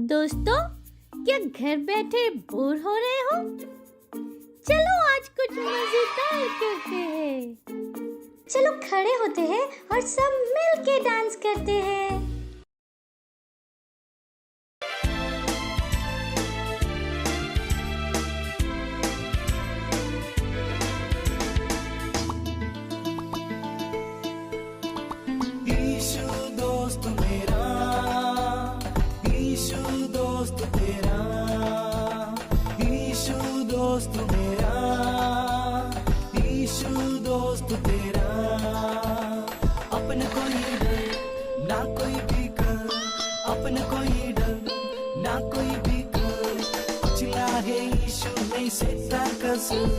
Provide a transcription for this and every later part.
दोस्तों, क्या घर बैठे बोर हो रहे हो? चलो आज कुछ मजेदार करते हैं। चलो खड़े होते हैं और सब मिल के डांस करते हैं। ईशु दोस्त मेरा, ईशु दोस्त तेरा, ईशु दोस्त मेरा, ईशु दोस्त तेरा। अपना कोई डर ना कोई फिकर, अपना कोई डर ना कोई फिकर। कुचला है ईशु नहीं शैतान का सुर,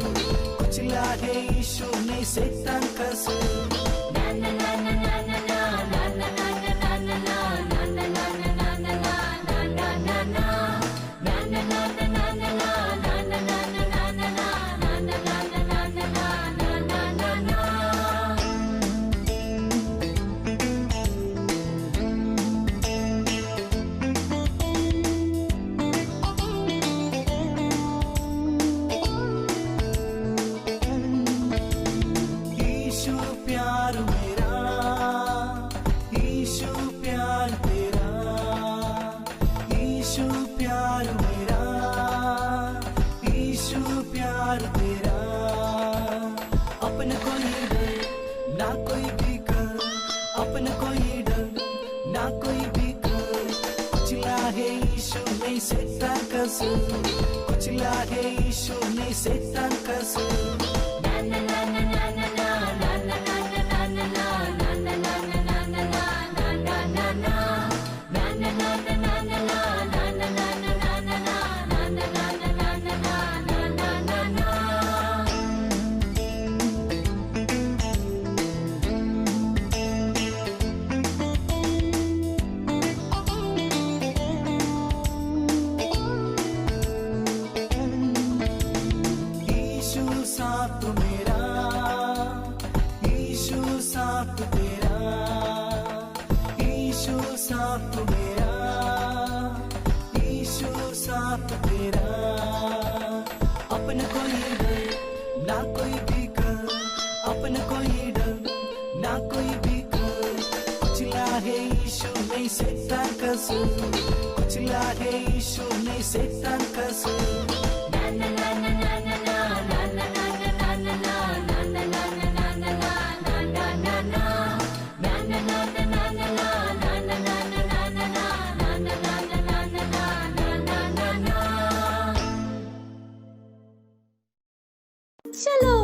कुचला है ईशु नहीं शैतान का सुर। ईशु प्यार मेरा, ईशु प्यार तेरा, ईशु प्यार मेरा, ईशु प्यार तेरा। अपना कोई डर ना कोई फिकर, अपना कोई डर ना कोई फिकर। कुचला है ईशु नहीं शैतान का सुर, कुचला है ईशु नहीं शैतान का सुर। ईशु साथ मेरा, ईशु साथ तेरा, ईशु साथ मेरा, ईशु साथ तेरा। अपना कोई डर ना कोई फिकर, अपना कोई डर ना कोई फिकर। कुचला है ईशु नहीं शैतान का सुर, कुचला है ईशु नहीं शैतान का सुर। चलो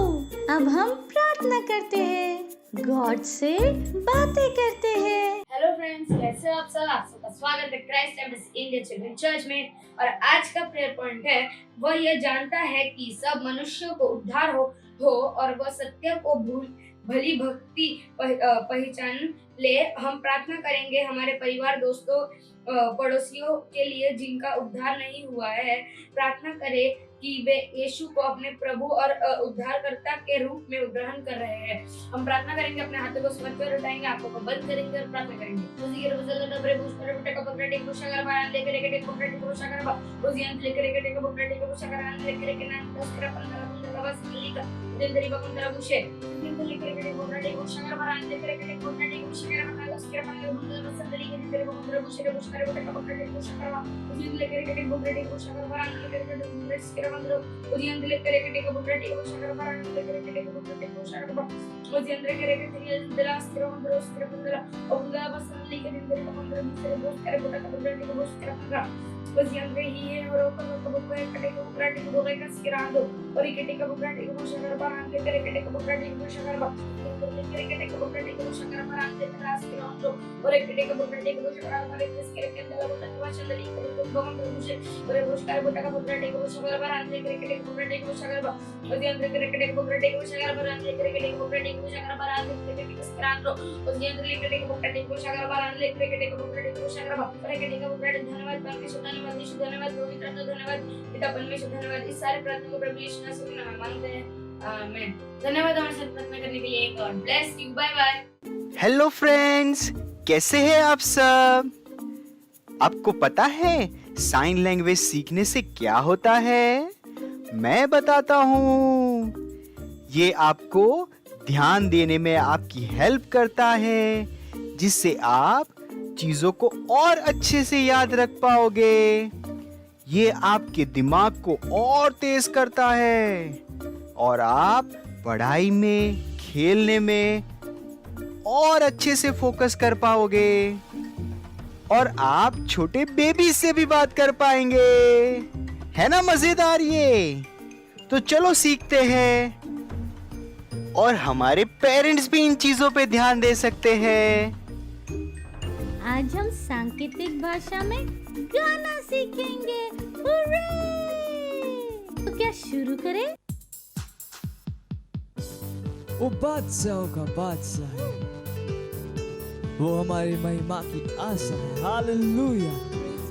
अब हम प्रार्थना करते हैं, गॉड से बातें करते हैं। हेलो फ्रेंड्स, कैसे हो आप सब? आप सबका स्वागत है Christ embassy India children church में। और आज का प्रेयर पॉइंट है, वह यह जानता है कि सब मनुष्यों को उद्धार हो और वह सत्य को भली भक्ति पहचान ले। हम प्रार्थना करेंगे हमारे परिवार, दोस्तों, पड़ोसियों के लिए जिनका उद्धार नहीं हुआ है। प्रार्थना करें कि वे यीशु को अपने प्रभु और उद्धारकर्ता के रूप में ग्रहण कर रहे हैं। हम प्रार्थना करेंगे, अपने हाथों को समझ कर उठाएंगे, आंखों को बंद करेंगे और प्रार्थना करेंगे। धन्यवाद। इस सारे प्रार्थना को प्रभु यीशु मसीह के नाम में मांगते हैं, आमीन। धन्यवाद हमारे साथ प्रार्थना करने के लिए। God bless you, bye bye. Hello friends, कैसे हैं आप सब? आपको पता है साइन लैंग्वेज सीखने से क्या होता है, मैं बताता हूँ। ये आपको ध्यान देने में आपकी हेल्प करता है, जिससे आप चीजों को और अच्छे से याद रख पाओगे। ये आपके दिमाग को और तेज करता है और आप पढ़ाई में, खेलने में और अच्छे से फोकस कर पाओगे और आप छोटे बेबी से भी बात कर पाएंगे। है ना मजेदार ये? तो चलो सीखते हैं और हमारे पेरेंट्स भी इन चीजों पे ध्यान दे सकते हैं। आज हम सांकेतिक भाषा में गाना सीखेंगे। हुर्रे! तो क्या शुरू करें? वो बादशाहों का बादशाह है, वो हमारी महिमा की आशा है। हालेलुया।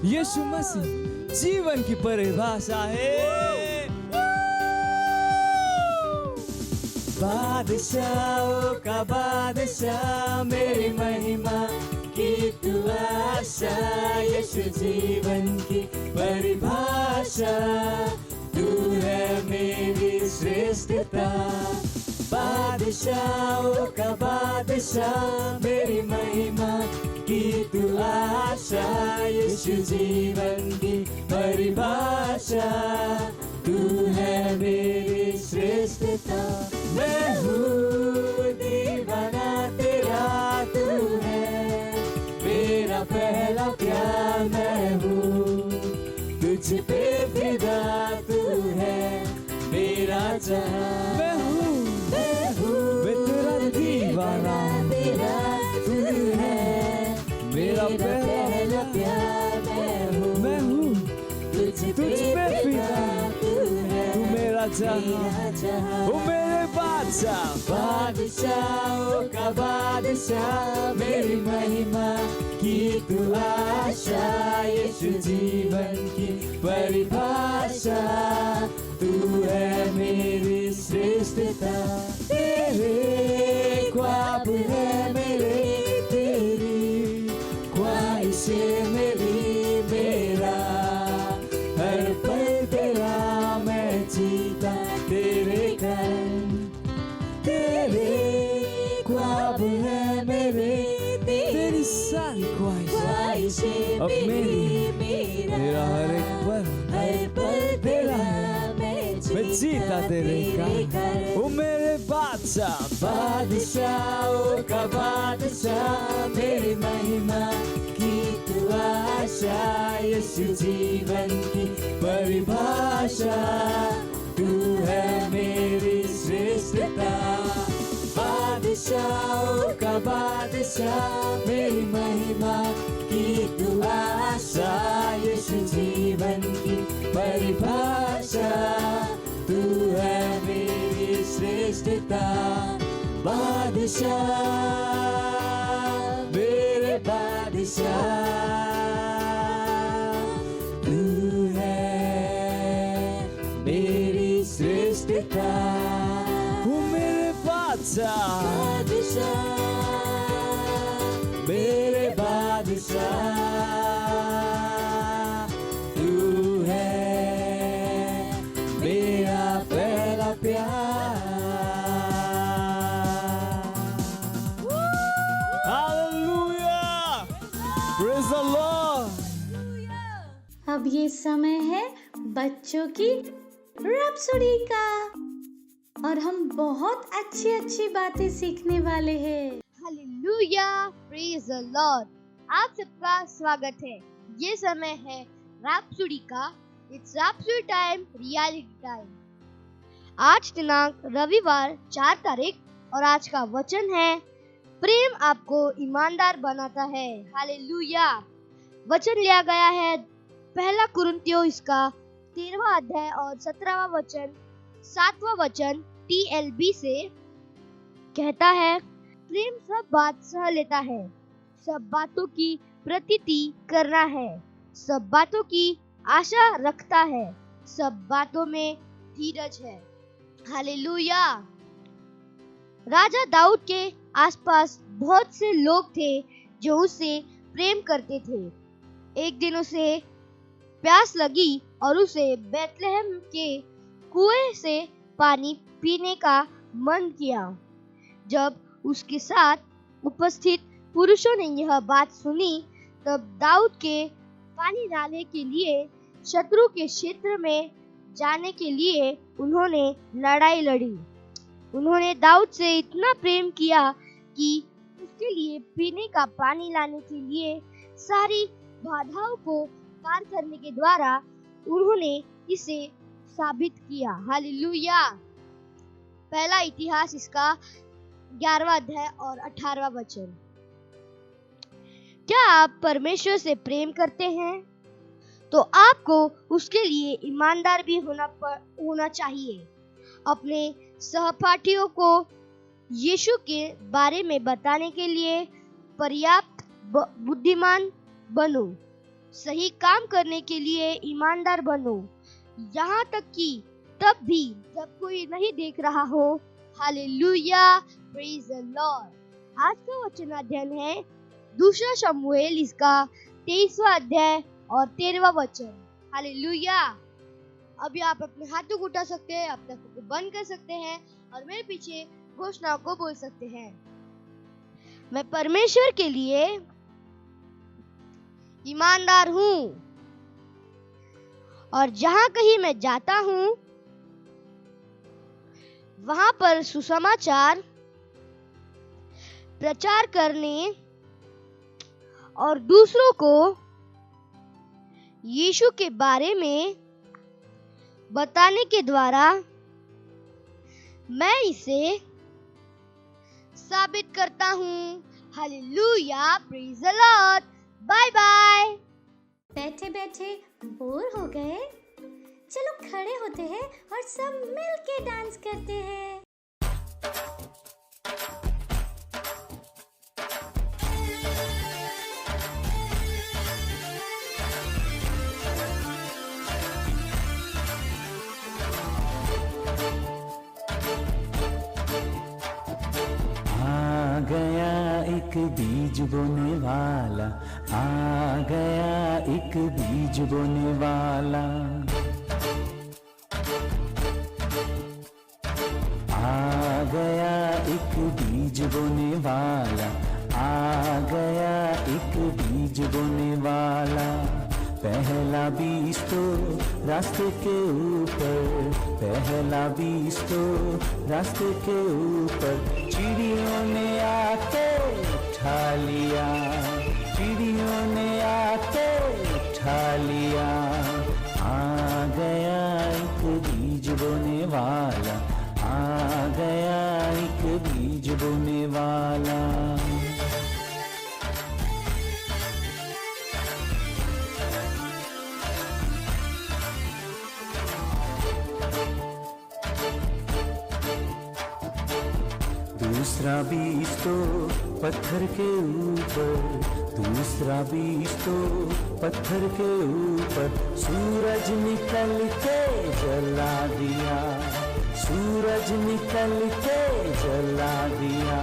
यीशु मसीह जीवन की परिभाषा है। बादशाहों का बादशाह, मेरी महिमा की तू आशा। यीशु जीवन की परिभाषा, तू है मेरी श्रेष्ठता। बादशाहों का बादशाह, मेरी महिमा की तू आशा। यीशु जीवन की परिभाषा, तू है मेरी श्रेष्ठता। मैं हूँ दीवाना तेरा, तू है मेरा पहला प्यार। मैं हूँ तुझ पे फिदा, तू है मेरा जहां। मैं तेरा दीवाना, तेरा तू है मेरा पहला प्यार। मैं हूँ तुझ पे फिदा, तू मेरा जहां। वो मेरे बादशाह, बादशाहों का बादशाह, मेरी महिमा की तू आशा। यीशु जीवन की परिभाषा, तू है मेरी श्रेष्ठता। तेरे ख्वाब है मेरे, तेरी ख्वाहिशें मेरी, मेरा हर पल तेरा मैं जीता तेरे कारण। तेरे ख्वाब है मेरे, तेरी सारी ख्वाहिशें अब मेरी, मेरा हर एक पल तेरा मैं जीता तेरे कारण। वो मेरे बादशाह, बादशाहों का बादशाह, मेरी महिमा की तू आशा। यीशु जीवन की परिभाषा, तू है मेरी श्रेष्ठता। बादशाहों का बादशाह, मेरी महिमा की तू आशा। यीशु जीवन की परिभाषा, तू है मेरी श्रेष्ठता। बादशाह, मेरे बादशाह, तू है मेरी श्रेष्ठता। वो मेरे बादशाह, मेरे बादशाह, तू है मेरा पहला प्यार। Hallelujah, praise the Lord. अब ये समय है बच्चों की रैप्सोडी का और हम बहुत अच्छी अच्छी बातें सीखने वाले हैं। Hallelujah, praise the Lord. आप सबका स्वागत है। ये समय है रैप्सोडी का। It's rhapsody time, reality time. आज दिनांक रविवार 4 तारीख और आज का वचन है, प्रेम आपको ईमानदार बनाता है। हालेलुया। वचन लिया गया है 1 कुरिन्थियों इसका 13वां अध्याय और 17वां वचन, 7वां वचन TLB से कहता है, प्रेम सब बात सह लेता है, सब बातों की प्रतीति करना है, सब बातों की आशा रखता है, सब बातों में धीरज है। हालेलुया। राजा दाऊद के आसपास बहुत से लोग थे जो उससे प्रेम करते थे। एक दिन उसे प्यास लगी और उसे बैतलहम के कुएं से पानी पीने का मन किया। जब उसके साथ उपस्थित पुरुषों ने यह बात सुनी, तब दाऊद के पानी डालने के लिए शत्रु के क्षेत्र में जाने के लिए उन्होंने लड़ाई लड़ी। उन्होंने दाऊद से इतना प्रेम किया कि उसके लिए पीने का पानी लाने के लिए सारी बाधाओं को पार करने के द्वारा उन्होंने इसे साबित किया। हालेलुया। पहला इतिहास इसका 11वां अध्याय और 18वां वचन। क्या आप परमेश्वर से प्रेम करते हैं? तो आपको उसके लिए ईमानदार भी होना चाहिए। अपने सहपाठियों को यीशु के बारे में बताने के लिए पर्याप्त बुद्धिमान बनो। सही काम करने के लिए ईमानदार बनो, यहाँ तक कि तब भी जब कोई नहीं देख रहा हो। Hallelujah, praise the Lord. आज का वचन अध्ययन है दूसरा शमूएल इसका 23वां अध्याय और 13वां वचन। हालेलुया। अभी आप अपने हाथों को उठा सकते हैं, अपने आंखों को बंद कर सकते हैं और मेरे पीछे घोषणाओं को बोल सकते हैं। मैं परमेश्वर के लिए ईमानदार हूँ और जहां कहीं मैं जाता हूँ वहां पर सुसमाचार प्रचार करने और दूसरों को यीशु के बारे में बताने के द्वारा मैं इसे साबित करता हूँ। Hallelujah, praise the Lord. Bye bye. बैठे बैठे बोर हो गए? चलो खड़े होते हैं और सब मिल के डांस करते हैं। आ गया एक बीज बोने वाला, आ गया एक बीज बोने वाला। आ गया एक बीज बोने वाला, आ गया एक बीज बोने वाला। पहला बीज तो रास्ते के ऊपर, पहला बीज तो रास्ते के ऊपर चिड़ियों ने आके उठा लिया, चिड़ियों ने आके उठा लिया। आ गया एक बीज बोने वाला, आ गया एक बीज बोने वाला। दूसरा बीज तो पत्थर के ऊपर, दूसरा बीज तो पत्थर के ऊपर सूरज निकल के जला दिया, सूरज निकल के जला दिया।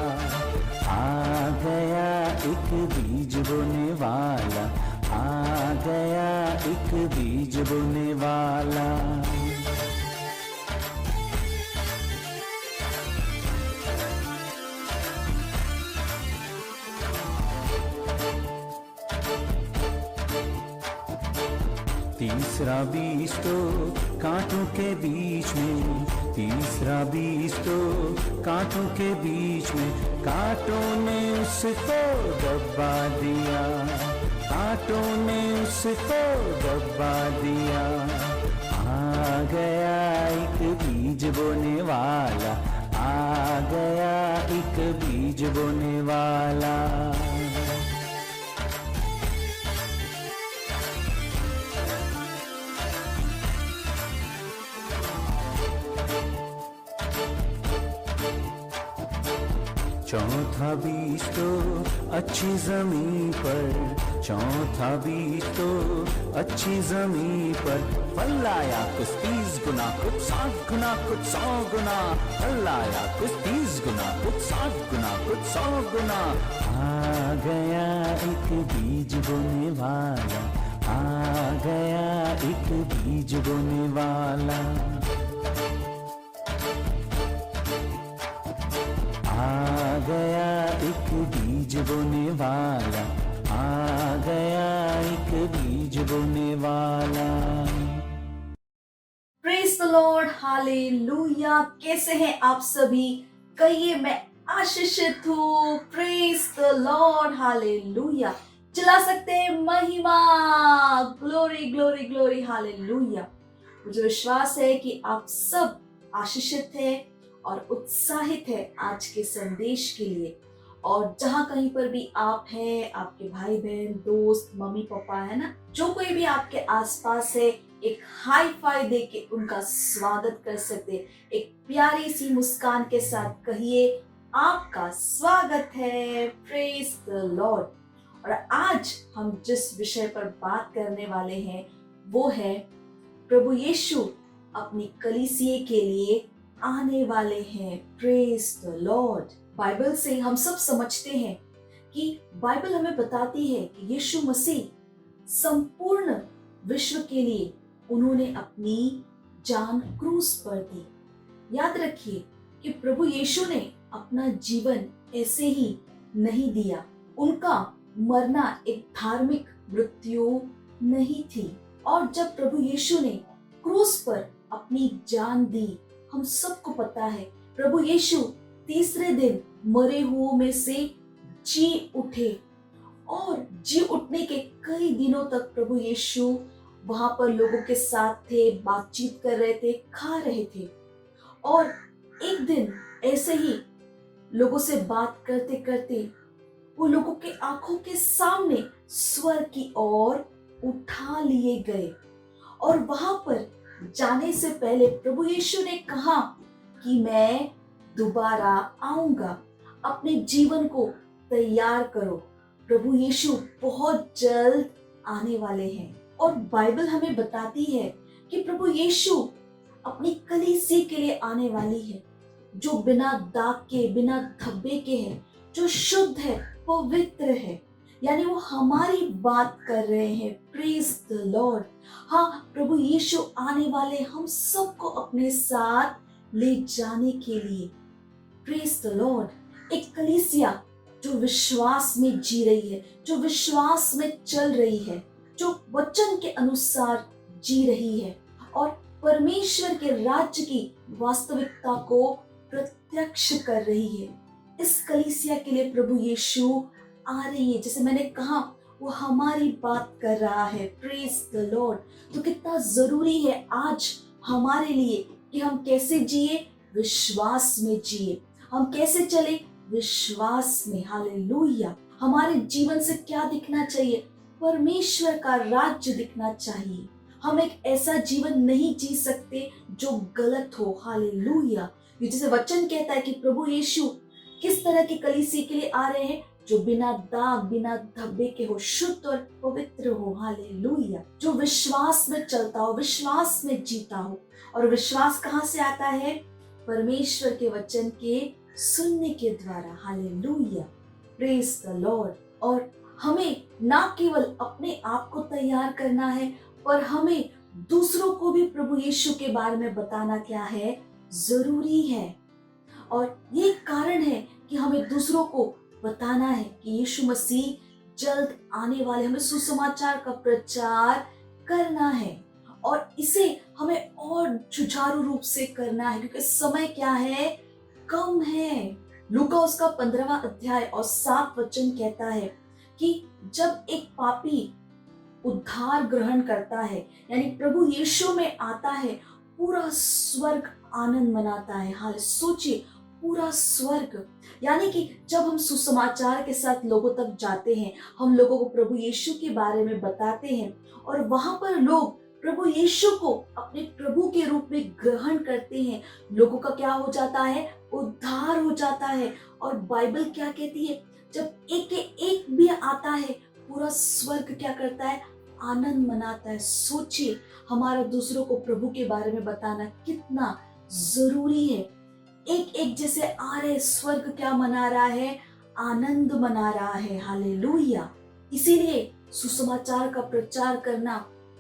आ गया एक बीज बोने वाला, आ गया एक बीज बोने वाला। तीसरा बीज तो कांटों के बीच में, तीसरा बीज तो कांटों के बीच में कांटों ने उसको दबा दिया, कांटों ने उसको दबा दिया। आ गया एक बीज बोने वाला, आ गया एक बीज बोने वाला। चौथा बीज तो अच्छी जमीन पर, चौथा बीज तो अच्छी जमीन पर फल आया कुछ 30 गुना, कुछ 60 गुना, कुछ 100 गुना। फल आया कुछ 30 गुना, कुछ 60 गुना, कुछ 100 गुना। आ गया एक बीज बोने वाला, आ गया एक बीज बोने वाला, आ गया एक बीज बोने वाला, आ गया एक बीज बोने वाला। Praise the Lord, hallelujah. कैसे हैं आप सभी? कहिए मैं आशीषित हूँ। Praise the Lord, hallelujah. चला सकते हैं महिमा, ग्लोरी ग्लोरी ग्लोरी, हालेलुया। मुझे विश्वास है कि आप सब आशीषित हैं और उत्साहित है आज के संदेश के लिए। और जहां कहीं पर भी आप हैं, आपके भाई बहन, दोस्त, मम्मी पापा, है ना, जो कोई भी आपके आसपास है, एक हाई फाई दे के उनका स्वागत कर सकते। एक प्यारी सी मुस्कान के साथ कहिए, आपका स्वागत है। Praise the Lord. और आज हम जिस विषय पर बात करने वाले हैं वो है प्रभु यीशु अपनी कलीसिया के लिए आने वाले हैं। Praise the Lord. बाइबल से हम सब समझते हैं कि बाइबल हमें बताती है कि यीशु मसीह संपूर्ण विश्व के लिए उन्होंने अपनी जान क्रूस पर दी। याद रखिए कि प्रभु यीशु ने अपना जीवन ऐसे ही नहीं दिया। उनका मरना एक धार्मिक मृत्यु नहीं थी। और जब प्रभु यीशु ने क्रूस पर अपनी जान दी, हम सबको पता है प्रभु यीशु तीसरे दिन मरे हुओं में से जी उठे। और जी उठने के कई दिनों तक प्रभु यीशु वहां पर लोगों के साथ थे, बातचीत कर रहे थे, खा रहे थे। और एक दिन ऐसे ही लोगों से बात करते करते वो लोगों के आंखों के सामने स्वर्ग की ओर उठा लिए गए। और वहां पर जाने से पहले प्रभु यीशु ने कहा कि मैं दोबारा आऊंगा, अपने जीवन को तैयार करो। प्रभु यीशु बहुत जल्द आने वाले हैं। और बाइबल हमें बताती है कि प्रभु यीशु अपनी कलीसिया के लिए आने वाली है, जो बिना दाग के, बिना धब्बे के है, जो शुद्ध है, पवित्र है। यानी वो हमारी बात कर रहे हैं। Praise the Lord. हाँ, प्रभु यीशु आने वाले हम सबको अपने साथ ले जाने के लिए। Praise the Lord. एक कलीसिया जो विश्वास में जी रही है, जो विश्वास में चल रही है, जो वचन के अनुसार जी रही है और परमेश्वर के राज्य की वास्तविकता को प्रत्यक्ष कर रही है। इस कलीसिया के लिए प्रभु यीशु आ रही है। जैसे मैंने कहा, वो हमारी बात कर रहा है। Praise the Lord. तो कितना जरूरी है आज हमारे लिए कि हम कैसे जिए, विश्वास में जिए। हम कैसे चले, विश्वास में। हालेलुया। हमारे जीवन से क्या दिखना चाहिए? परमेश्वर का राज्य दिखना चाहिए। हम एक ऐसा जीवन नहीं जी सकते जो गलत हो। हालेलुया। ये जैसे वचन कहता है कि प्रभु यीशु किस तरह की कलीसिया के लिए आ रहे हैं, जो बिना दाग, बिना धब्बे के हो, शुद्ध और पवित्र हो। हालेलुया। जो विश्वास में चलता हो, विश्वास में जीता हो। और विश्वास कहाँ से आता है? परमेश्वर के वचन के सुनने के द्वारा। हालेलुया। Praise the Lord. और हमें ना केवल अपने आप को तैयार करना है, पर हमें दूसरों को भी प्रभु यीशु के बारे में बताना क्या है? जरूरी है। और ये कारण है कि हमें दूसरों को बताना है कि यीशु मसीह जल्द आने वाले। हमें सुसमाचार का प्रचार करना है और इसे हमें और जुझारू रूप से करना है, क्योंकि समय क्या है? कम है। लूका उसका 15वां अध्याय और 7 वचन कहता है कि जब एक पापी उद्धार ग्रहण करता है, यानी प्रभु यीशु में आता है, पूरा स्वर्ग आनंद मनाता है। हाल सोचिए, पूरा स्वर्ग। यानी कि जब हम सुसमाचार के साथ लोगों तक जाते हैं, हम लोगों को प्रभु यीशु के बारे में बताते हैं और वहां पर लोग प्रभु यीशु को अपने प्रभु के रूप में ग्रहण करते हैं, लोगों का क्या हो जाता है? उद्धार हो जाता है। और बाइबल क्या कहती है? जब एक भी आता है, पूरा स्वर्ग क्या करता है? आनंद मनाता है। सोचिए, हमारा दूसरों को प्रभु के बारे में बताना कितना जरूरी है। एक जैसे आ रहे, स्वर्ग क्या मना रहा है? आनंद मना रहा है। हालेलुया। इसीलिए सुसमाचार का प्रचार करना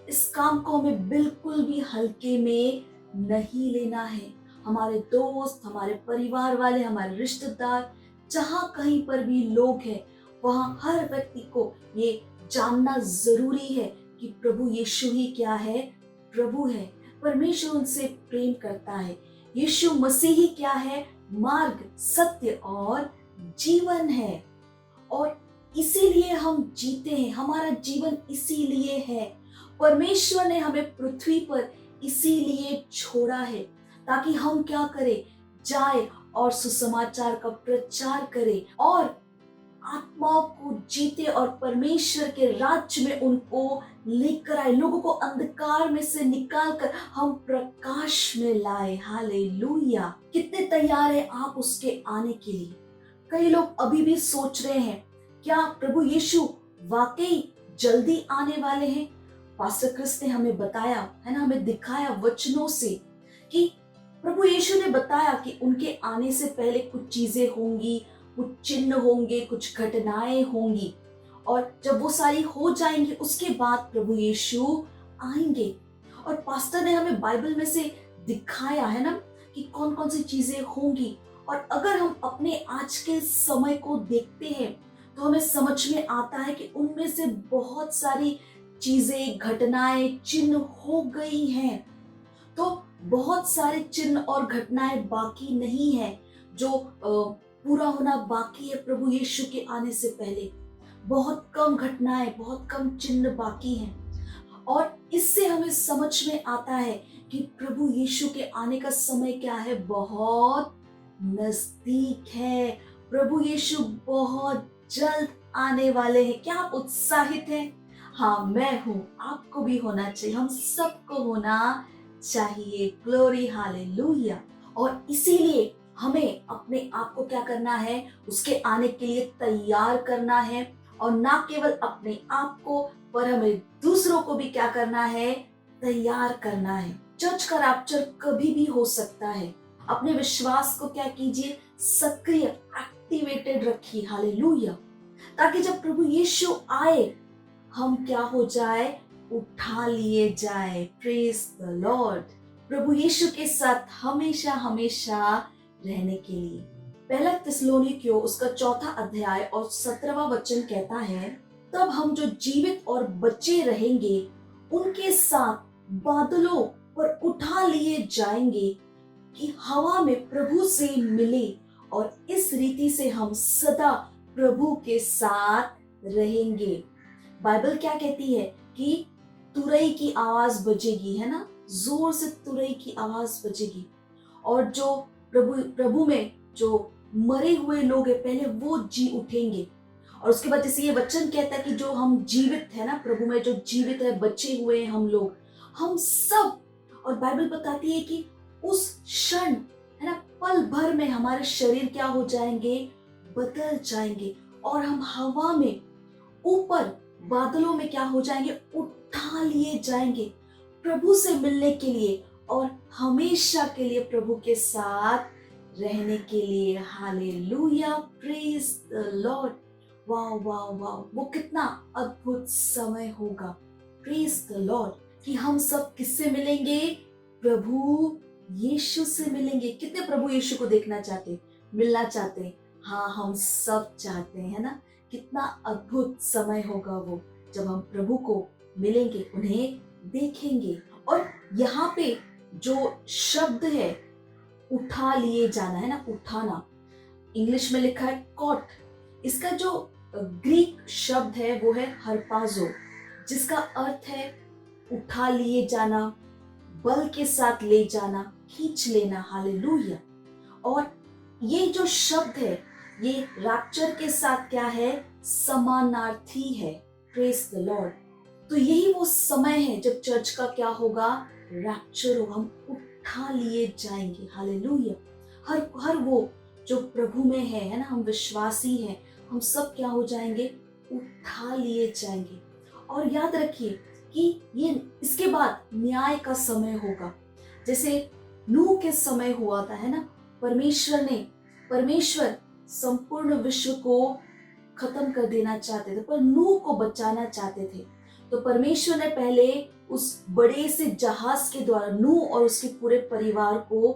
इस काम को हमें बिल्कुल भी हल्के में नहीं लेना है। हमारे दोस्त, हमारे परिवार वाले, हमारे रिश्तेदार, जहाँ कहीं पर भी लोग हैं, वहाँ हर व्यक्ति को ये जानना जरूरी है कि प्रभु यीशु ही क्या है, प्रभु है। परमेश्वर उनसे प्रेम करता है। यीशु मसीह ही क्या है, मार्ग, सत्य और जीवन है। और इसीलिए हम जीते हैं, हमारा जीवन इसीलिए है। परमेश्वर ने हमें पृथ्वी पर इसीलिए छोड़ा है ताकि हम क्या करें, जाए और सुसमाचार का प्रचार करें और आत्माओं को जीते और परमेश्वर के राज्य में उनको लेकर आए, लोगों को अंधकार में से निकालकर हम प्रकाश में लाए। हालेलुया। कितने तैयार हैं आप उसके आने के लिए? कई लोग अभी भी सोच रहे हैं, क्या प्रभु यीशु वाकई जल्दी आने वाले हैं? पास्टर क्रिस ने हमें बताया है ना, हमें दिखाया वचनों से कि प्रभु यीशु ने बताया कि उनके आने से पहले कुछ चीजें होंगी, कुछ चिन्ह होंगे, कुछ घटनाएं होंगी, और जब वो सारी हो जाएंगी उसके बाद प्रभु यीशु आएंगे। और पास्टर ने हमें बाइबल में से दिखाया है ना कि कौन कौन सी चीजें होंगी। और अगर हम अपने आज के समय को देखते हैं तो हमें समझ में आता है कि उनमें से बहुत सारी चीजें, घटनाएं, चिन्ह हो गई हैं। तो बहुत सारे चिन्ह और घटनाएं बाकी नहीं है जो पूरा होना बाकी है प्रभु यीशु के आने से पहले। बहुत कम घटनाएं, बहुत कम चिन्ह बाकी हैं। और इससे हमें समझ में आता है कि प्रभु यीशु के आने का समय क्या है, बहुत नजदीक है। प्रभु यीशु बहुत जल्द आने वाले हैं। क्या आप उत्साहित हैं? हाँ, मैं हूँ। आपको भी होना चाहिए, हम सबको होना चाहिए। Glory, hallelujah. और इसीलिए हमें अपने आप को क्या करना है, उसके आने के लिए तैयार करना है। और ना केवल अपने आप को, पर हमें दूसरों को भी क्या करना है, तैयार करना है। चर्च का रैप्चर कभी भी हो सकता है। अपने विश्वास को क्या कीजिए, सक्रिय, एक्टिवेटेड रखिए। हालेलुया। ताकि जब प्रभु यीशु आए हम क्या हो जाए, उठा लिए जाए। Praise the Lord. प्रभु यीशु के साथ हमेशा हमेशा रहने के लिए। पहला थिस्सलुनीकियों उसका 4 अध्याय और 17वां वचन कहता है, तब हम जो जीवित और बचे रहेंगे उनके साथ बादलों पर उठा लिए जाएंगे कि हवा में प्रभु से मिले, और इस रीति से हम सदा प्रभु के साथ रहेंगे। बाइबल क्या कहती है कि तुरई की आवाज बजेगी, है ना, जोर से तुरई की आवाज बजेगी, और जो प्रभु में जो मरे हुए लोग हैं पहले वो जी उठेंगे। और उसके बाद जैसे ये वचन कहता है कि जो हम जीवित है ना, प्रभु में जो जीवित है, बचे हुए हैं हम लोग, हम सब, और बाइबल बताती है कि उस क्षण, है ना, पल भर में हमारे शरीर क्या हो जाएंगे, बदल जाएंगे, और हम हवा में ऊपर बादलों में क्या हो जाएंगे, उठा लिए जाएंगे प्रभु से मिलने के लिए और हमेशा के लिए प्रभु के साथ रहने के लिए। Hallelujah, praise the Lord. वाह वाह वाह, वो कितना अद्भुत समय होगा। प्रेज द लॉर्ड कि हम सब किससे मिलेंगे, प्रभु यीशु से मिलेंगे। कितने प्रभु यीशु को देखना चाहते, मिलना चाहते? हाँ, हम सब चाहते हैं ना। कितना अद्भुत समय होगा वो जब हम प्रभु को मिलेंगे, उन्हें देखेंगे। और यहाँ पे जो शब्द है उठा लिए जाना, है ना, उठाना, इंग्लिश में लिखा है कॉट। इसका जो ग्रीक शब्द है वो है हरपाजो, जिसका अर्थ है उठा लिए जाना, बल के साथ ले जाना, खींच लेना। हालेलुया। और ये जो शब्द है ये रैप्चर के साथ क्या है, समानार्थी है। Praise the Lord. तो यही वो समय है जब चर्च का क्या होगा, रैप्चर होगा, हम उठा लिए जाएंगे। हालेलुया। हर वो जो प्रभु में है ना, हम विश्वासी हैं, हम सब क्या हो जाएंगे, उठा लिए जाएंगे। और याद रखिए कि ये इसके बाद न्याय का समय होगा। जैसे नूह के समय हुआ था, है ना, परमेश्वर संपूर्ण विश्व को खत्म कर देना चाहते थे, पर नूह को बचाना चाहते थे। तो परमेश्वर ने पहले उस बड़े से जहाज के द्वारा नूह और उसके पूरे परिवार को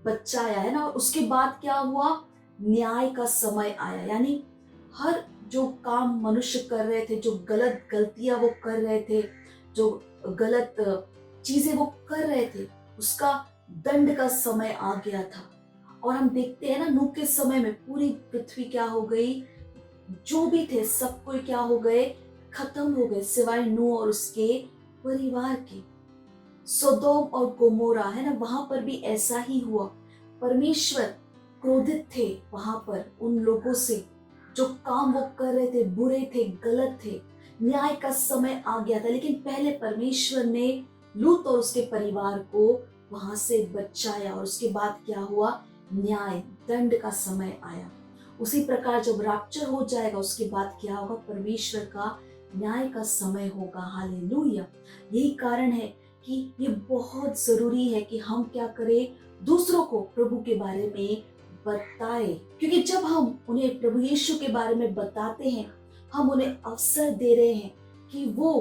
बचाया, है ना। और उसके बाद क्या हुआ, न्याय का समय आया, यानी हर जो काम मनुष्य कर रहे थे, जो गलत गलतियां वो कर रहे थे, जो गलत चीजें वो कर रहे थे, उसका दंड का समय आ गया था। और हम देखते हैं ना, नूह के समय में पूरी पृथ्वी क्या हो गई, जो भी थे सब कोई क्या हो गए, खत्म हो गए, सिवाय नूह और उसके परिवार के। सोदोम और गोमोरा, है ना, वहां पर भी ऐसा ही हुआ। परमेश्वर क्रोधित थे वहां पर उन लोगों से, जो काम वो कर रहे थे बुरे थे, गलत थे। न्याय का समय आ गया था, लेकिन पहले परमेश्वर ने लूत और उसके परिवार को वहां से बचाया। और उसके बाद क्या हुआ, न्याय, दंड का समय आया। उसी प्रकार जब रैप्चर हो जाएगा, उसके बाद क्या होगा, परमेश्वर का न्याय का समय होगा। हालेलुया। यही कारण है कि ये बहुत जरूरी है कि हम क्या करें, दूसरों को प्रभु के बारे में बताएं। क्योंकि जब हम उन्हें प्रभु यीशु के बारे में बताते हैं, हम उन्हें अवसर दे रहे हैं कि वो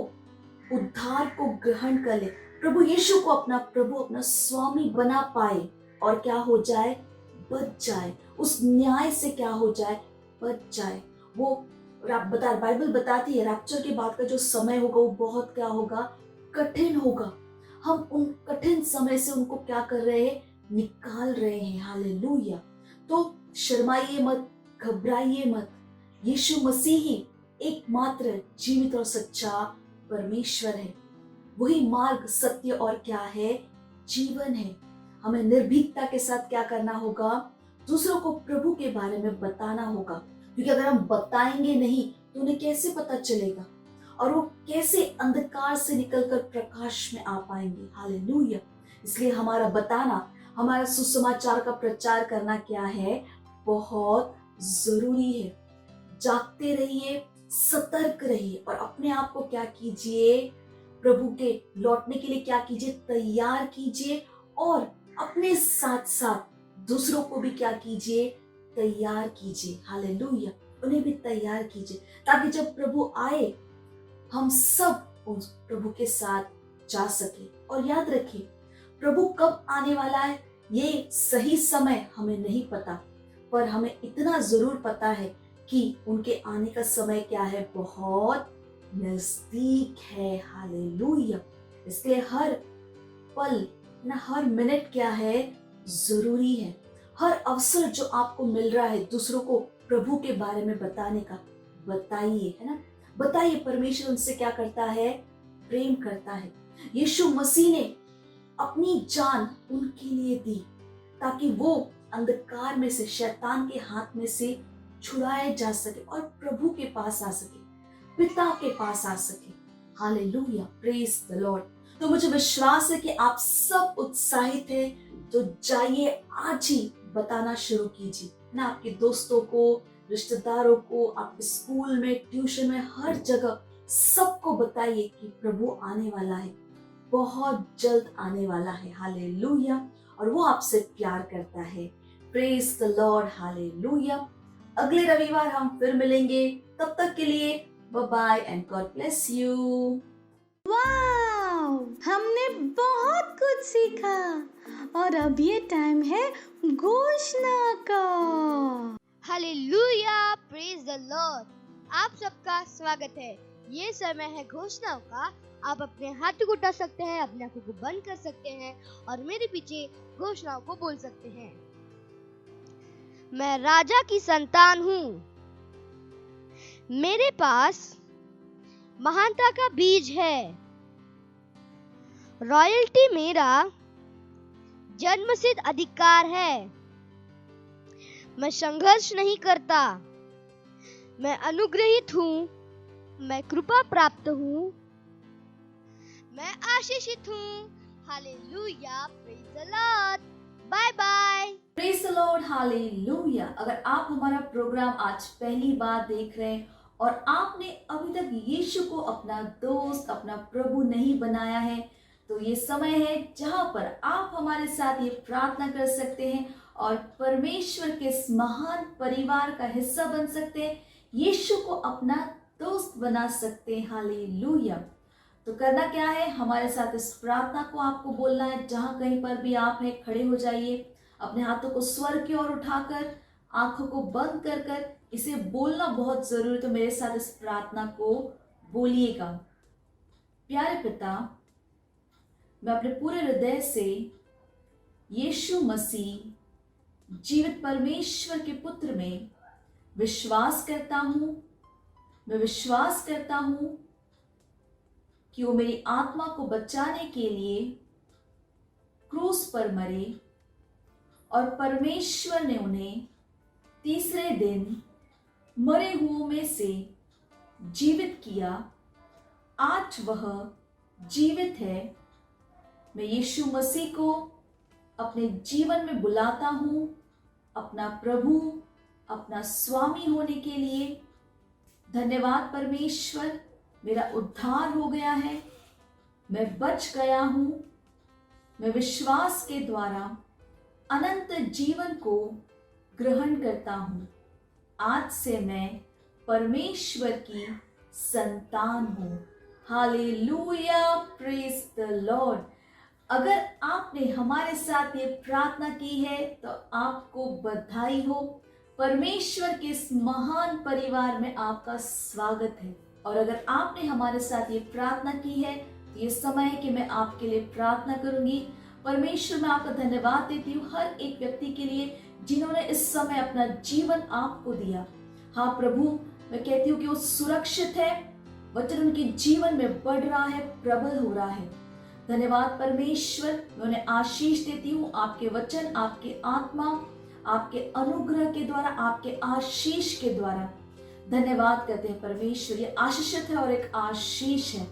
उद्धार को ग्रहण कर ले, प्रभु यीशु को अपना प्रभु, अपना स्वामी बना पाए, और क्या हो जाए, बच जाए, उस न्याय से क्या हो जाए, बच जाए। वो बाइबल बताती है रैप्चर के बाद का जो समय होगा वो बहुत क्या होगा, कठिन होगा। हम उन कठिन समय से उनको क्या कर रहे हैं, निकाल रहे हैं। हालेलुया। तो शर्माइए मत, घबराइए मत। यीशु मसीह ही एकमात्र जीवित और सच्चा परमेश्वर है। वही मार्ग, सत्य और क्या है, जीवन है। हमें निर्भीकता के साथ क्या करना होगा, दूसरों को प्रभु के बारे में बताना होगा। क्योंकि अगर हम बताएंगे नहीं तो उन्हें कैसे पता चलेगा, और वो कैसे अंधकार से निकलकर प्रकाश में आ पाएंगे। हालेलुया। इसलिए हमारा बताना, हमारा सुसमाचार का प्रचार करना क्या है, बहुत जरूरी है। जागते रहिए, सतर्क रहिए, और अपने आप को क्या कीजिए, प्रभु के लौटने के लिए क्या कीजिए, तैयार कीजिए। और अपने साथ साथ दूसरों को भी क्या कीजिए, तैयार कीजिए। हालेलुया। उन्हें भी तैयार कीजिए, ताकि जब प्रभु आए हम सब उस प्रभु के साथ जा सके। और याद रखिए, प्रभु कब आने वाला है ये सही समय हमें नहीं पता, पर हमें इतना जरूर पता है कि उनके आने का समय क्या है, बहुत नजदीक है। हालेलुया। इसलिए हर पल ना, हर मिनट क्या है, जरूरी है। हर अवसर जो आपको मिल रहा है दूसरों को प्रभु के बारे में बताने का, बताइए, है ना, बताइए। परमेश्वर उनसे क्या करता है, प्रेम करता है। यीशु मसीह ने अपनी जान उनके लिए दी, ताकि वो अंधकार में से, शैतान के हाथ में से छुड़ाए जा सके और प्रभु के पास आ सके, पिता के पास आ सके। Hallelujah, praise the Lord. तो मुझे विश्वास है कि आप सब उत्साहित हैं, तो जाइए आज ही बताना शुरू कीजिए ना, आपके दोस्तों को, रिश्तेदारों को, आपके स्कूल में, ट्यूशन में, हर जगह सबको बताइए कि प्रभु आने वाला है, बहुत जल्द आने वाला है। हालेलुया। और वो आपसे प्यार करता है। Praise the Lord. हालेलुया। अगले रविवार हम फिर मिलेंगे, तब तक के लिए bye bye and God bless you. Wow, हमने बहुत कुछ सीखा, और अब ये टाइम है घोषणा का। Hallelujah, praise the Lord. आप सबका स्वागत है। ये समय है घोषणाओं का। आप अपने हाथों को उठा सकते हैं, अपने आंखों को बंद कर सकते हैं और मेरे पीछे घोषणाओं को बोल सकते हैं। मैं राजा की संतान हूँ। मेरे पास महानता का बीज है। रॉयल्टी मेरा जन्मसिद्ध अधिकार है। मैं संघर्ष नहीं करता। मैं अनुग्रहित हूँ। मैं कृपा प्राप्त हूँ। मैं आशीषित हूँ। Hallelujah, praise the Lord. Bye bye. Praise the Lord. Hallelujah. अगर आप हमारा प्रोग्राम आज पहली बार देख रहे हैं और आपने अभी तक यीशु को अपना दोस्त, अपना प्रभु नहीं बनाया है, तो ये समय है जहां पर आप हमारे साथ ये प्रार्थना कर सकते हैं और परमेश्वर के इस महान परिवार का हिस्सा बन सकते हैं, यीशु को अपना दोस्त बना सकते हैं। हालेलुया। तो करना क्या है, हमारे साथ इस प्रार्थना को आपको बोलना है। जहां कहीं पर भी आप हैं, खड़े हो जाइए, अपने हाथों को स्वर की ओर उठाकर, आंखों को बंद कर कर इसे बोलना बहुत जरूरी। तो मेरे साथ इस प्रार्थना को बोलिएगा। प्यारे पिता, मैं अपने पूरे हृदय से यीशु मसीह जीवित परमेश्वर के पुत्र में विश्वास करता हूं। मैं विश्वास करता हूं कि वो मेरी आत्मा को बचाने के लिए क्रूस पर मरे और परमेश्वर ने उन्हें तीसरे दिन मरे हुओं में से जीवित किया। आज वह जीवित है। मैं यीशु मसीह को अपने जीवन में बुलाता हूं अपना प्रभु, अपना स्वामी होने के लिए। धन्यवाद परमेश्वर, मेरा उद्धार हो गया है, मैं बच गया हूं। मैं विश्वास के द्वारा अनंत जीवन को ग्रहण करता हूं। आज से मैं परमेश्वर की संतान हूं। Hallelujah, praise the Lord. अगर आपने हमारे साथ ये प्रार्थना की है तो आपको बधाई हो। परमेश्वर के इस महान परिवार में आपका स्वागत है। और अगर आपने हमारे साथ ये प्रार्थना की है तो ये समय है कि मैं आपके लिए प्रार्थना करूंगी। परमेश्वर, मैं आपका धन्यवाद देती हूँ हर एक व्यक्ति के लिए जिन्होंने इस समय अपना जीवन आपको दिया। हाँ प्रभु, मैं कहती हूँ कि वो सुरक्षित है, वचन उनके जीवन में बढ़ रहा है, प्रबल हो रहा है। धन्यवाद परमेश्वर, मैं उन्हें आशीष देती हूँ आपके वचन, आपके आत्मा, आपके अनुग्रह के द्वारा, आपके आशीष के द्वारा। धन्यवाद करते हैं परमेश्वर, ये आशीषित है और एक आशीष है।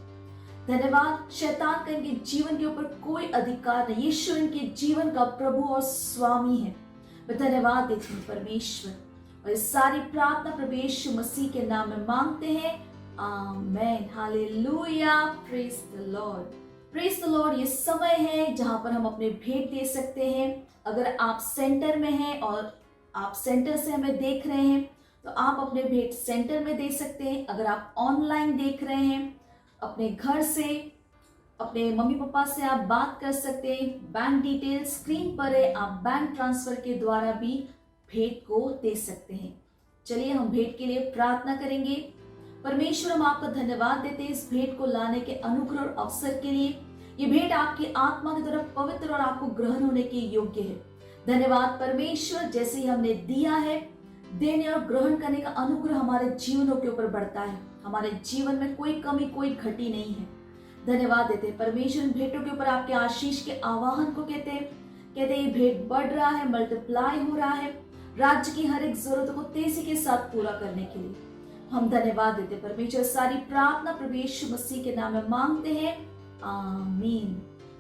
धन्यवाद, शैतान का इनके जीवन के ऊपर कोई अधिकार नहीं। यीशु इनके जीवन का प्रभु और स्वामी है। मैं धन्यवाद देती हूँ परमेश्वर, और इस सारी प्रार्थना प्रभु यीशु मसीह के नाम में मांगते हैं। Amen, hallelujah, praise the Lord. Praise the Lord. ये समय है जहां पर हम अपने भेंट दे सकते हैं। अगर आप सेंटर में हैं और आप सेंटर से हमें देख रहे हैं तो आप अपने भेंट सेंटर में दे सकते हैं। अगर आप ऑनलाइन देख रहे हैं, अपने घर से, अपने मम्मी पापा से आप बात कर सकते हैं। बैंक डिटेल स्क्रीन पर है, आप बैंक ट्रांसफर के द्वारा भी भेंट को दे सकते हैं। चलिए हम भेंट के लिए प्रार्थना करेंगे। परमेश्वर, हम आपका धन्यवाद देते हैं इस भेंट को लाने के अनुग्रह और अवसर के लिए। ये भेंट आपकी आत्मा की तरफ पवित्र और आपको ग्रहण होने के योग्य है। धन्यवाद परमेश्वर, जैसे ही हमने दिया है, देने और ग्रहण करने का अनुग्रह हमारे जीवनों के ऊपर बढ़ता है। हमारे जीवन में कोई कमी, कोई घटी नहीं है। धन्यवाद देते हैं परमेश्वर, भेंटों के ऊपर आपके आशीष के आवाहन को कहते हैं ये भेंट बढ़ रहा है, मल्टीप्लाई हो रहा है, राज्य की हर एक जरूरत को तेजी के साथ पूरा करने के लिए हम धन्यवाद देते हैं परमेश्वर। सारी प्रार्थना प्रभु यीशु मसीह के नाम में मांगते हैं, आमीन।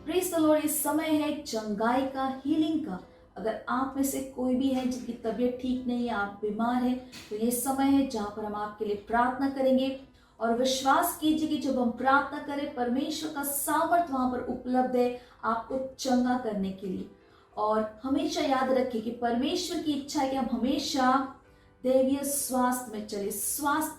Praise the Lord. इस समय है चंगाई का, हीलिंग का। अगर आप में से कोई भी है जिनकी तबीयत ठीक नहीं है, आप बीमार हैं, तो ये समय है जहां पर हम आपके लिए प्रार्थना करेंगे। और विश्वास कीजिए कि जब हम प्रार्थना करें, परमेश्वर का सामर्थ्य वहां पर उपलब्ध है आपको चंगा करने के लिए। और हमेशा याद रखिए कि परमेश्वर की इच्छा है कि हम हमेशा दैवीय स्वास्थ्य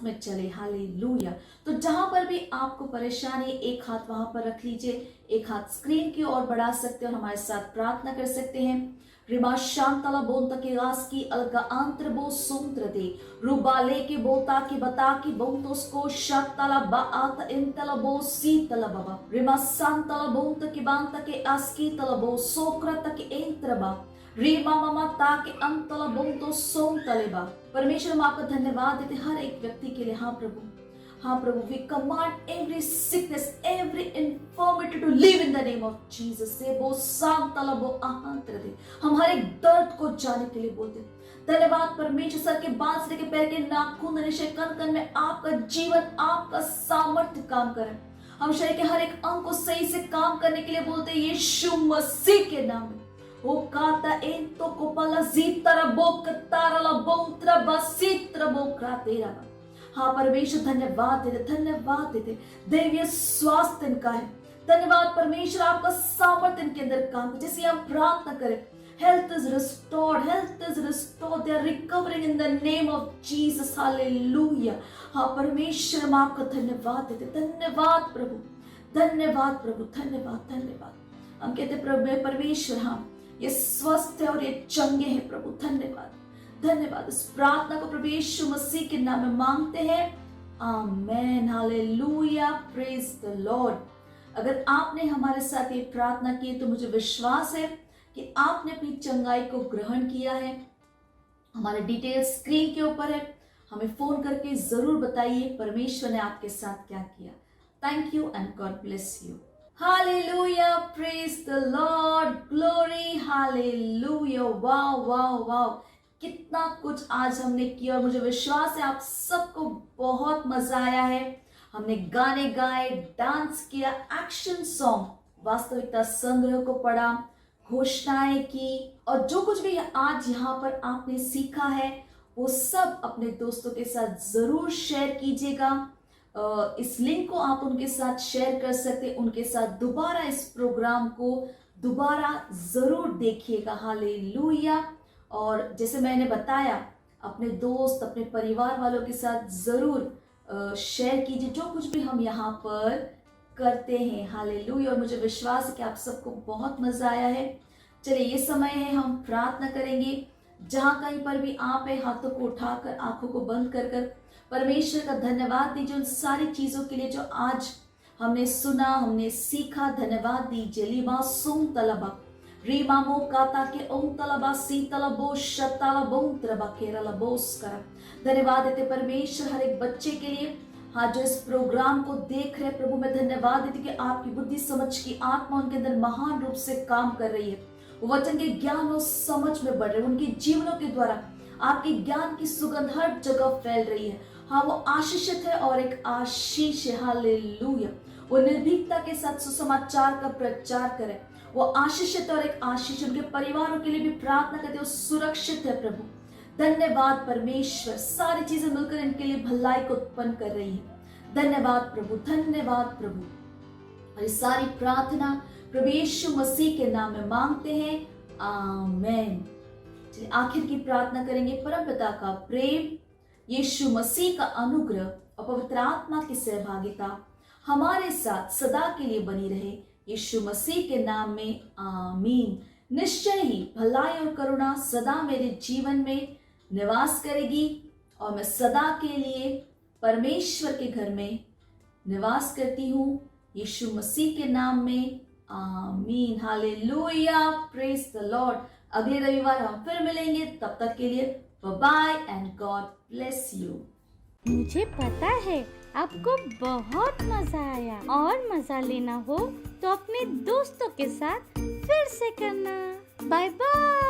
में चले। हालेलुया। तो जहां पर भी आपको परेशानी, एक हाथ वहां पर रख लीजिए, एक हाथ स्क्रीन की ओर बढ़ा सकते हैं और हमारे साथ प्रार्थना कर सकते हैं। रिमा शांतला बोंता के गास की अलगा आंत्र बो सुंत्र दे रुबाले के बोता की बता की बोंतोस को शतला बात इंतला बो सीतला बाबा रिमा शांतला बोंता की बांता के आस्की तला बो सोक्रत के एंत्रबा रीमा मामा ताके अंतला बोंतो सोम तलेबा। परमेश्वर, हम आपका धन्यवाद देते हर एक व्यक्ति के लिए। हाँ प्रभु, we command every sickness, every infirmity to leave in the name of Jesus. से वो साम तला वो आहांत्र दे, हम हर एक दर्द को जाने के लिए बोलते हैं। धन्यवाद परमेश्वर, सर के बाल से लेकर पैर के नाखून निशे कन कन में आपका जीवन, आपका सामर्थ्य काम करे। हम शरीर के हर एक अंग को सही से काम करने के लिए बोलते हैं यीशु मसीह के नाम में। ओ काता एन तो कोपला जीतरा बोक तारला बोंत्रा बसीत्रा बोकरा तेरा। हाँ परमेश्वर, धन्यवाद देते दैवीय स्वास्थ्य इनका है। धन्यवाद परमेश्वर, आपका सामर्थ्य इनके अंदर काम। जैसे हम प्रार्थना करें, health is restored, they are recovering in the name of Jesus. Hallelujah. हाँ परमेश्वर, हम आपका धन्यवाद देते। धन्यवाद प्रभु, धन्यवाद प्रभु, धन्यवाद धन्यवाद। हम कहते प्रभु में परमेश्वर हम ये स्वस्थ है और ये चंगे हैं प्रभु, धन्यवाद धन्यवाद। इस प्रार्थना को प्रभु यीशु मसीह के नाम में मांगते हैं, amen, hallelujah, praise the Lord. अगर आपने हमारे साथ ये प्रार्थना की तो मुझे विश्वास है कि आपने अपनी चंगाई को ग्रहण किया है। हमारे डिटेल्स स्क्रीन के ऊपर है, हमें फोन करके जरूर बताइए परमेश्वर ने आपके साथ क्या किया। Thank you and God bless you. Hallelujah, praise the Lord, glory, hallelujah, wow wow wow, कितना कुछ आज हमने किया और मुझे विश्वास है आप सबको बहुत मजा आया है। हमने गाने गाए, डांस किया, एक्शन सॉन्ग, वास्तविकता संग्रह को पढ़ा, घोषणाएं की, और जो कुछ भी आज यहाँ पर आपने सीखा है वो सब अपने दोस्तों के साथ जरूर शेयर कीजिएगा। इस लिंक को आप उनके साथ शेयर कर सकते, उनके साथ दोबारा इस प्रोग्राम को दोबारा जरूर देखिएगा। हालेलुया। और जैसे मैंने बताया, अपने दोस्त, अपने परिवार वालों के साथ जरूर शेयर कीजिए जो कुछ भी हम यहाँ पर करते हैं। हालेलुया। और मुझे विश्वास है कि आप सबको बहुत मजा आया है। चलिए, ये समय है हम प्रार्थना करेंगे। जहाँ कहीं पर भी आप है, हाथों को उठाकर, आंखों को बंद कर कर परमेश्वर का धन्यवाद दीजिए उन सारी चीजों के लिए जो आज हमने सुना, हमने सीखा। धन्यवाद दीजिए। लीमा सुम तलबा रीमामो काता के ओम तलबा सी तलबो शतलबो त्रबा केरलबोस कर। धन्यवाद देते परमेश्वर हर एक बच्चे के लिए, हाँ, जो इस प्रोग्राम को देख रहे। प्रभु मैं धन्यवाद देती कि आपकी बुद्धि समझ की आत्मा उनके अंदर महान रूप से काम कर रही है। वो वचन के ज्ञान और समझ में बढ़ रहे, उनके जीवनों के द्वारा आपके ज्ञान की सुगंध हर जगह फैल रही है। हाँ, वो आशीषित है और एक आशीष है। हालेलुया। वो निर्भीकता के साथ सुसमाचार का प्रचार करे। वो आशीषित और एक आशीष, उनके परिवारों के लिए भी प्रार्थना करते हो, सुरक्षित है प्रभु। धन्यवाद परमेश्वर, सारी चीजें मिलकर इनके लिए भलाई को उत्पन्न कर रही है। धन्यवाद प्रभु, धन्यवाद प्रभु। और ये सारी प्रार्थना प्रभु यीशु मसीह के नाम में मांगते हैं, आमेन। चलिए आखिर की प्रार्थना करेंगे। परमपिता का प्रेम, यीशु मसीह का अनुग्रह और पवित्र आत्मा की सहभागिता हमारे साथ सदा के लिए बनी रहे, यीशु मसीह के नाम में, आमीन। निश्चय ही भलाई और करुणा सदा मेरे जीवन में निवास करेगी और मैं सदा के लिए परमेश्वर के घर में निवास करती हूँ, यीशु मसीह के नाम में, amen. Hallelujah, praise the Lord. अगले रविवार हम फिर मिलेंगे, तब तक के लिए bye and God bless you. मुझे पता है आपको बहुत मजा आया, और मजा लेना हो तो अपने दोस्तों के साथ फिर से करना। Bye bye.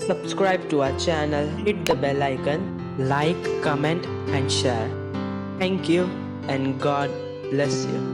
Subscribe to our channel, hit the bell icon, like, comment and share. Thank you and God bless you.